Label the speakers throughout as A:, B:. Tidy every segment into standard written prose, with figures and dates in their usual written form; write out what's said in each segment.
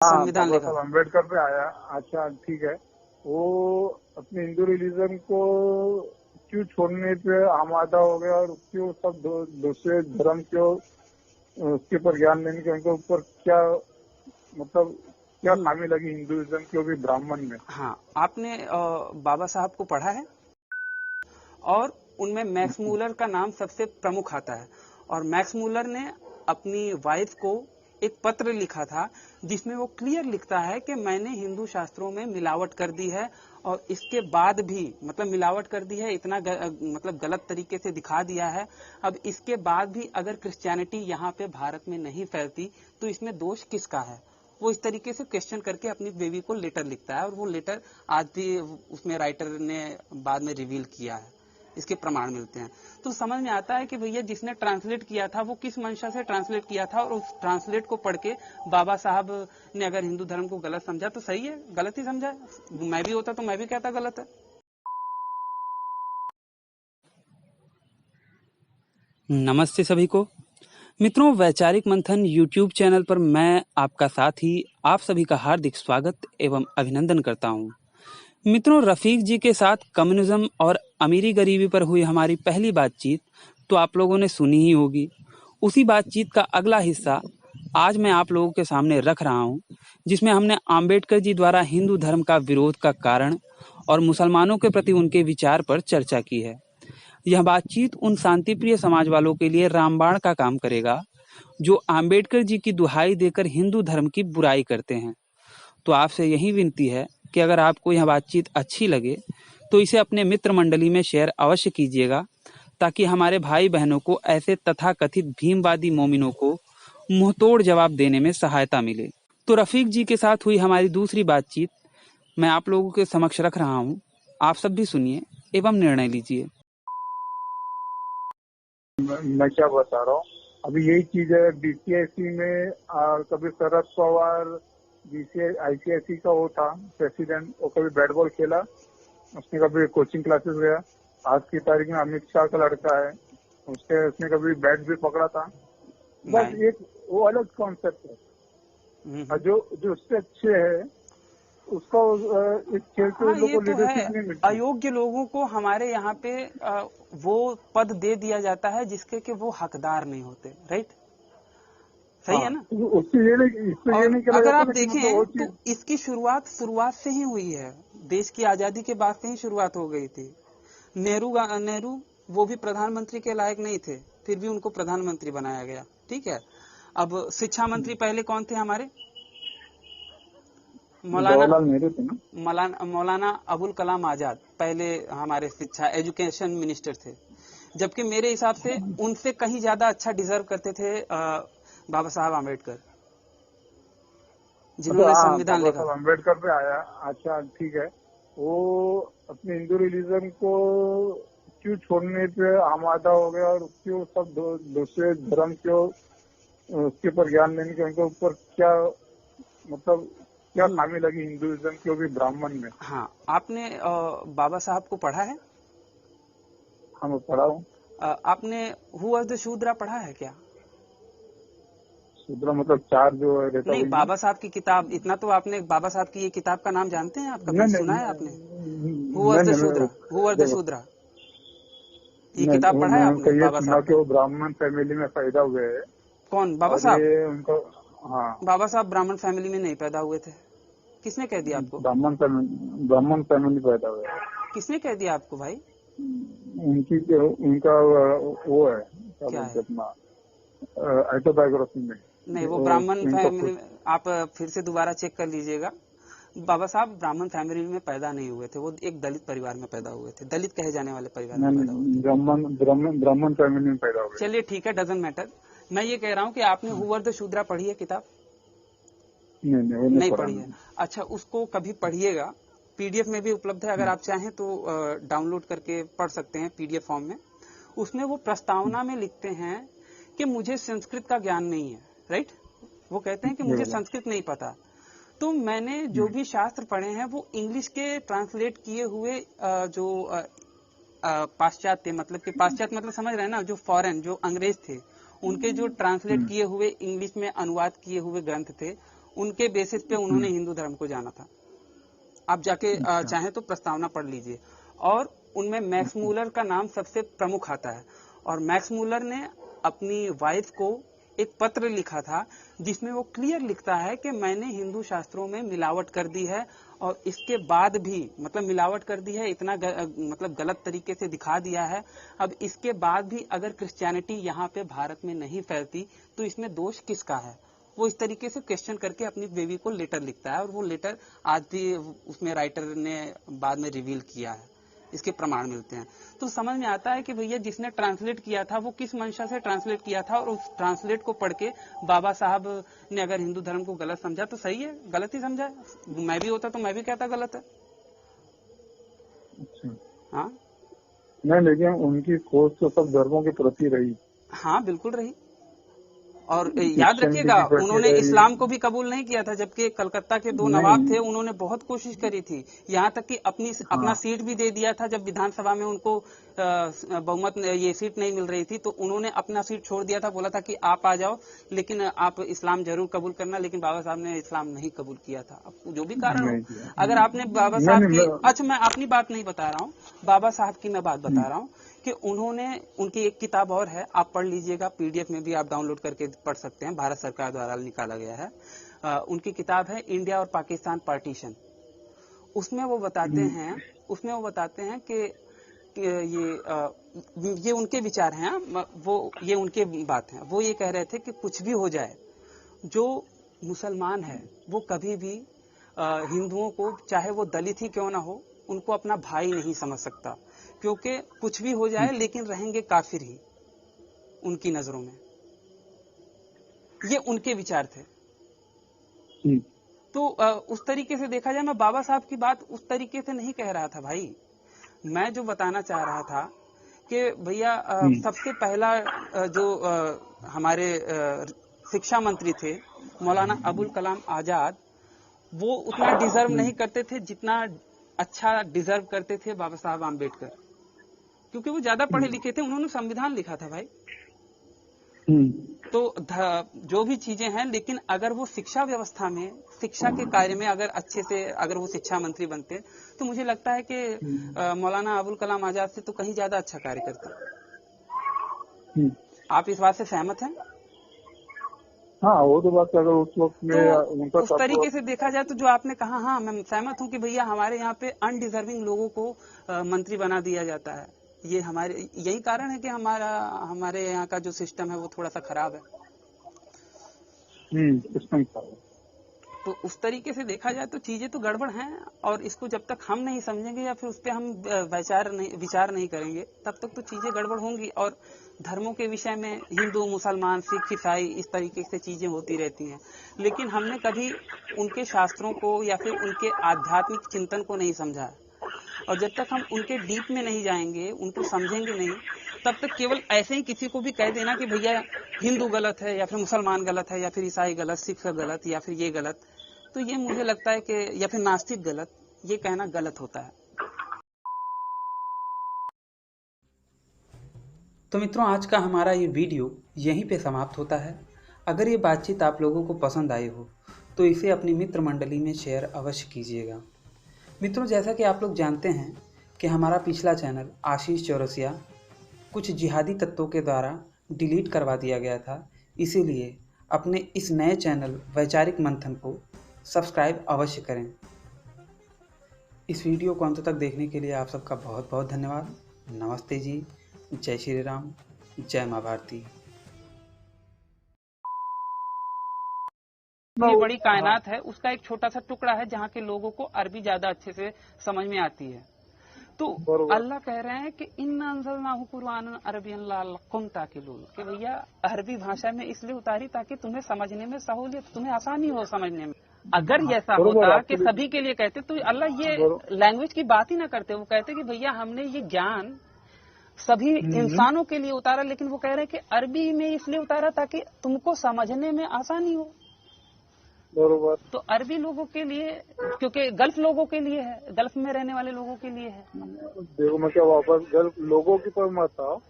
A: हाँ,
B: संविधान
A: बाबा
B: लिखा।
A: साहब अम्बेडकर पे आया। अच्छा, ठीक है। वो अपने हिंदू रिलीजन को क्यों छोड़ने पे आमादा हो गया और क्यों सब दूसरे धर्म क्यों उसके ऊपर ज्ञान लेने के उनके ऊपर क्या मतलब क्या खामी लगी हिंदुइज्म की, वो भी ब्राह्मण में?
B: हाँ, आपने बाबा साहब को पढ़ा है और उनमें मैक्स मूलर का नाम सबसे प्रमुख आता है। और मैक्स मूलर ने अपनी वाइफ को एक पत्र लिखा था जिसमें वो क्लियर लिखता है कि मैंने हिंदू शास्त्रों में मिलावट कर दी है और इसके बाद भी मतलब मिलावट कर दी है, इतना मतलब गलत तरीके से दिखा दिया है। अब इसके बाद भी अगर क्रिश्चियनिटी यहाँ पे भारत में नहीं फैलती तो इसमें दोष किसका है? वो इस तरीके से क्वेश्चन करके अपनी बेबी को लेटर लिखता है और वो लेटर आज भी उसमें राइटर ने बाद में रिवील किया है, इसके प्रमाण मिलते हैं। तो समझ में आता है कि भैया जिसने ट्रांसलेट किया था वो किस मंशा से ट्रांसलेट किया था, और उस ट्रांसलेट को पढ़ के बाबा साहब ने अगर हिंदू धर्म को गलत समझा तो सही है, गलत ही समझा है। मैं भी होता तो मैं भी कहता गलत है। नमस्ते सभी को मित्रों, वैचारिक मंथन यूट्यूब चैनल पर मैं आपका साथी आप सभी का हार्दिक स्वागत एवं अभिनंदन करता हूं। मित्रों, रफीक जी के साथ कम्युनिज्म और अमीरी गरीबी पर हुई हमारी पहली बातचीत तो आप लोगों ने सुनी ही होगी। उसी बातचीत का अगला हिस्सा आज मैं आप लोगों के सामने रख रहा हूं, जिसमें हमने आम्बेडकर जी द्वारा हिंदू धर्म का विरोध का कारण और मुसलमानों के प्रति उनके विचार पर चर्चा की है। यह बातचीत उन शांतिप्रिय समाज वालों के लिए रामबाण का काम करेगा जो आम्बेडकर जी की दुहाई देकर हिंदू धर्म की बुराई करते हैं। तो आपसे यही विनती है कि अगर आपको यह बातचीत अच्छी लगे तो इसे अपने मित्र मंडली में शेयर अवश्य कीजिएगा, ताकि हमारे भाई बहनों को ऐसे तथाकथित भीमवादी मोमिनों को मुंहतोड़ जवाब देने में सहायता मिले। तो रफीक जी के साथ हुई हमारी दूसरी बातचीत मैं आप लोगों के समक्ष रख रहा हूँ। आप सब भी सुनिए एवं निर्णय लीजिए।
A: मैं क्या बता रहा हूँ, अभी यही चीज है बीसीएसई में। कभी शरद पवार आईसीएसई का वो था प्रेसिडेंट, वो कभी बैट बॉल खेला, उसने कभी कोचिंग क्लासेस गया। आज की तारीख में अमित शाह का लड़का है, उसने कभी बैट भी पकड़ा था। बस एक वो अलग कॉन्सेप्ट है। और जो उससे अच्छे है उसका इस खेल से लोगों को लीडरशिप नहीं मिलती।
B: अयोग्य लोगों को हमारे यहाँ पे वो पद दे दिया जाता है जिसके कि वो हकदार नहीं होते। राइट, सही है ना?
A: उससे ये नहीं कहा
B: अगर
A: जाता
B: आप
A: ना कि
B: देखें
A: वो
B: तो
A: चीज
B: इसकी शुरुआत से ही हुई है। देश की आजादी के बाद से ही शुरुआत हो गई थी। नेहरू वो भी प्रधानमंत्री के लायक नहीं थे, फिर भी उनको प्रधानमंत्री बनाया गया। ठीक है। अब शिक्षा मंत्री पहले कौन थे हमारे? मौलाना अबुल कलाम आजाद पहले हमारे शिक्षा एजुकेशन मिनिस्टर थे। जबकि मेरे हिसाब से उनसे कहीं ज्यादा अच्छा डिजर्व करते थे बाबा साहब आम्बेडकर, जिन्होंने संविधान लिखा।
A: बाबा साहब अम्बेडकर पे आया। अच्छा, ठीक है। वो अपने हिंदू रिलीजन को क्यों छोड़ने पे आमादा हो गया और क्यों सब दूसरे धर्म क्यों उसके ऊपर ज्ञान लेने के उनके ऊपर क्या मतलब क्या खामी लगी हिंदुइज्म की, वो भी ब्राह्मण में?
B: हाँ, आपने बाबा साहब को पढ़ा है?
A: हाँ, मैं पढ़ा हूँ।
B: आपने हु वाज द शूद्रा पढ़ा है क्या?
A: शूद्रा मतलब चार जो रहता
B: नहीं, बाबा साहब की किताब इतना तो आपने बाबा साहब की ये किताब का नाम जानते हैं? आप कभी सुना है आपने? Who was the Shudra, who was the Shudra, ये किताब पढ़ा है आपने बाबा साहब का?
A: वो ब्राह्मण फैमिली में पैदा हुए हैं।
B: कौन? बाबा साहब?
A: उनको हाँ,
B: बाबा साहब ब्राह्मण फैमिली में नहीं पैदा हुए थे। किसने कह दिया आपको?
A: ब्राह्मण फैमिली पैदा हुए।
B: किसने कह दिया आपको भाई?
A: उनका वो है क्या
B: क्या
A: बोलते
B: है?
A: अपना ऑटोबायोग्राफी में।
B: नहीं, वो ब्राह्मण फैमिली में, आप फिर से दोबारा चेक कर लीजिएगा। बाबा साहब ब्राह्मण फैमिली में पैदा नहीं हुए थे, वो एक दलित परिवार में पैदा हुए थे, दलित कहे जाने वाले परिवार में पैदा हुए थे।
A: ब्राह्मण फैमिली में पैदा हुए।
B: चलिए ठीक है, डजंट मैटर। मैं ये कह रहा हूँ कि आपने हु वाज द शूद्रा पढ़ी है किताब? नहीं पढ़ी है। अच्छा, उसको कभी पढ़िएगा, पीडीएफ में भी उपलब्ध है, अगर आप चाहें तो डाउनलोड करके पढ़ सकते हैं पीडीएफ फॉर्म में। उसमें वो प्रस्तावना में लिखते हैं कि मुझे संस्कृत का ज्ञान नहीं है। राइट, वो कहते हैं कि मुझे संस्कृत नहीं पता। तो मैंने जो भी शास्त्र पढ़े हैं वो इंग्लिश के ट्रांसलेट किए हुए जो पाश्चात्य मतलब समझ रहे हैं ना, जो फॉरेन जो अंग्रेज थे उनके जो ट्रांसलेट किए हुए इंग्लिश में अनुवाद किए हुए ग्रंथ थे उनके बेसिस पे उन्होंने हिंदू धर्म को जाना था। आप जाके चाहें तो प्रस्तावना पढ़ लीजिए। और उनमें मैक्स मूलर का नाम सबसे प्रमुख आता है। और मैक्स मूलर ने अपनी वाइफ को एक पत्र लिखा था जिसमें वो क्लियर लिखता है कि मैंने हिंदू शास्त्रों में मिलावट कर दी है, और इसके बाद भी मतलब मिलावट कर दी है, इतना मतलब गलत तरीके से दिखा दिया है। अब इसके बाद भी अगर क्रिश्चियनिटी यहाँ पे भारत में नहीं फैलती तो इसमें दोष किसका है? वो इस तरीके से क्वेश्चन करके अपनी बेबी को लेटर लिखता है, और वो लेटर आज भी उसमें राइटर ने बाद में रिवील किया है, इसके प्रमाण मिलते हैं। तो समझ में आता है कि भैया जिसने ट्रांसलेट किया था वो किस मंशा से ट्रांसलेट किया था, और उस ट्रांसलेट को पढ़ के बाबा साहब ने अगर हिंदू धर्म को गलत समझा तो सही है, गलत ही समझा। मैं भी होता तो मैं भी कहता गलत है।
A: अच्छा।
B: हाँ
A: नहीं, लेकिन उनकी खोज तो सब धर्मों के प्रति रही।
B: हाँ बिल्कुल रही। और याद रखिएगा उन्होंने इस्लाम को भी कबूल नहीं किया था, जबकि कलकत्ता के 2 नवाब थे, उन्होंने बहुत कोशिश करी थी, यहाँ तक कि अपना सीट भी दे दिया था। जब विधानसभा में उनको बहुमत ये सीट नहीं मिल रही थी तो उन्होंने अपना सीट छोड़ दिया था, बोला था कि आप आ जाओ लेकिन आप इस्लाम जरूर कबूल करना, लेकिन बाबा साहब ने इस्लाम नहीं कबूल किया था। अब जो भी कारण हो, अगर आपने बाबा साहब की, अच्छा मैं अपनी बात नहीं बता रहा हूँ, बाबा साहब की मैं बात बता रहा हूँ कि उन्होंने, उनकी एक किताब और है, आप पढ़ लीजिएगा, पीडीएफ में भी आप डाउनलोड करके पढ़ सकते हैं, भारत सरकार द्वारा निकाला गया है। उनकी किताब है इंडिया और पाकिस्तान पार्टीशन। उसमें वो बताते हैं कि ये उनके विचार हैं, ये उनके बात है। वो ये कह रहे थे कि कुछ भी हो जाए, जो मुसलमान है वो कभी भी हिंदुओं को, चाहे वो दलित ही क्यों ना हो, उनको अपना भाई नहीं समझ सकता, क्योंकि कुछ भी हो जाए लेकिन रहेंगे काफिर ही उनकी नजरों में। ये उनके विचार थे। तो उस तरीके से देखा जाए, मैं बाबा साहब की बात उस तरीके से नहीं कह रहा था भाई। मैं जो बताना चाह रहा था कि भैया सबसे पहला जो हमारे शिक्षा मंत्री थे मौलाना अबुल कलाम आजाद, वो उतना डिजर्व नहीं करते थे जितना अच्छा डिजर्व करते थे बाबा साहब आम्बेडकर, क्योंकि वो ज्यादा पढ़े लिखे थे, उन्होंने संविधान लिखा था भाई। तो जो भी चीजें हैं, लेकिन अगर वो शिक्षा व्यवस्था में, शिक्षा के कार्य में अगर अच्छे से अगर वो शिक्षा मंत्री बनते तो मुझे लगता है कि मौलाना अबुल कलाम आजाद से तो कहीं ज्यादा अच्छा कार्य करते। आप इस बात से सहमत हैं?
A: हाँ, वो तो बात अगर उस वक्त में
B: तो
A: उनका
B: उस तरीके से देखा जाए तो जो आपने कहा, हाँ मैं सहमत हूँ कि भैया हमारे यहाँ पे अनडिजर्विंग लोगों को मंत्री बना दिया जाता है। ये हमारे यही कारण है कि हमारे यहाँ का जो सिस्टम है वो थोड़ा सा खराब है।
A: सिस्टम खराब है।
B: तो उस तरीके से देखा जाए तो चीजें तो गड़बड़ हैं, और इसको जब तक हम नहीं समझेंगे या फिर उस पर हम विचार नहीं करेंगे तब तक तो चीजें गड़बड़ होंगी। और धर्मों के विषय में हिंदू, मुसलमान, सिख, ईसाई, इस तरीके से चीजें होती रहती हैं, लेकिन हमने कभी उनके शास्त्रों को या फिर उनके आध्यात्मिक चिंतन को नहीं समझा। और जब तक हम उनके डीप में नहीं जाएंगे, उनको समझेंगे नहीं, तब तक केवल ऐसे ही किसी को भी कह देना कि भैया हिंदू गलत है या फिर मुसलमान गलत है या फिर ईसाई गलत, सिख गलत या फिर ये गलत, तो ये मुझे लगता है कि या फिर नास्तिक गलत, ये कहना गलत होता है। तो मित्रों, आज का हमारा ये वीडियो यहीं पे समाप्त होता है। अगर ये बातचीत आप लोगों को पसंद आई हो तो इसे अपनी मित्र मंडली में शेयर अवश्य कीजिएगा। मित्रों, जैसा कि आप लोग जानते हैं कि हमारा पिछला चैनल आशीष चौरसिया कुछ जिहादी तत्वों के द्वारा डिलीट करवा दिया गया था, इसीलिए अपने इस नए चैनल वैचारिक मंथन को सब्सक्राइब अवश्य करें। इस वीडियो को अंत तक देखने के लिए आप सबका बहुत बहुत धन्यवाद। नमस्ते जी, जय श्री राम, जय माँ भारती। ये बड़ी कायनात है, उसका एक छोटा सा टुकड़ा है जहाँ के लोगों को अरबी ज्यादा अच्छे से समझ में आती है। तो अल्लाह कह रहे हैं कि इन्ना अंज़लनाहु कुरआनन अरबिय्यन लअल्लकुम ताक़िलून, कि भैया अरबी भाषा में इसलिए उतारी ताकि तुम्हें समझने में सहूलियत, तुम्हें आसानी हो समझने में। अगर ऐसा होता कि सभी के लिए कहते तो अल्लाह ये लैंग्वेज की बात ही ना करते। वो कहते कि भैया हमने ये ज्ञान सभी इंसानों के लिए उतारा, लेकिन वो कह रहे हैं कि अरबी में इसलिए उतारा ताकि तुमको समझने में आसानी हो। बरोबर। तो अरबी लोगों के लिए, क्योंकि गल्फ लोगों के लिए है, गल्फ में रहने वाले लोगों के लिए है।
A: देखो, मैं क्या वापस गल्फ लोगों की पर मत आओ,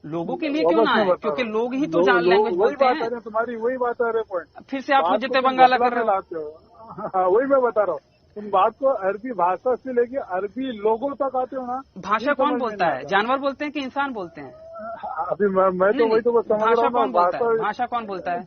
B: लोगों के लिए क्यों ना है, क्योंकि लोग ही तो जान लैंग्वेज बोलते हैं।
A: तुम्हारी वही बात है, पॉइंट
B: फिर से आप मुझे बंगाला कर रहे
A: हो। हाँ, वही मैं बता रहा हूँ, तुम बात को अरबी भाषा से लेके अरबी लोगों तक आते हो ना।
B: भाषा कौन बोलता है, जानवर बोलते हैं कि इंसान बोलते हैं?
A: अभी मैं तो वही तो समझ रहा हूँ।
B: भाषा कौन बोलता है?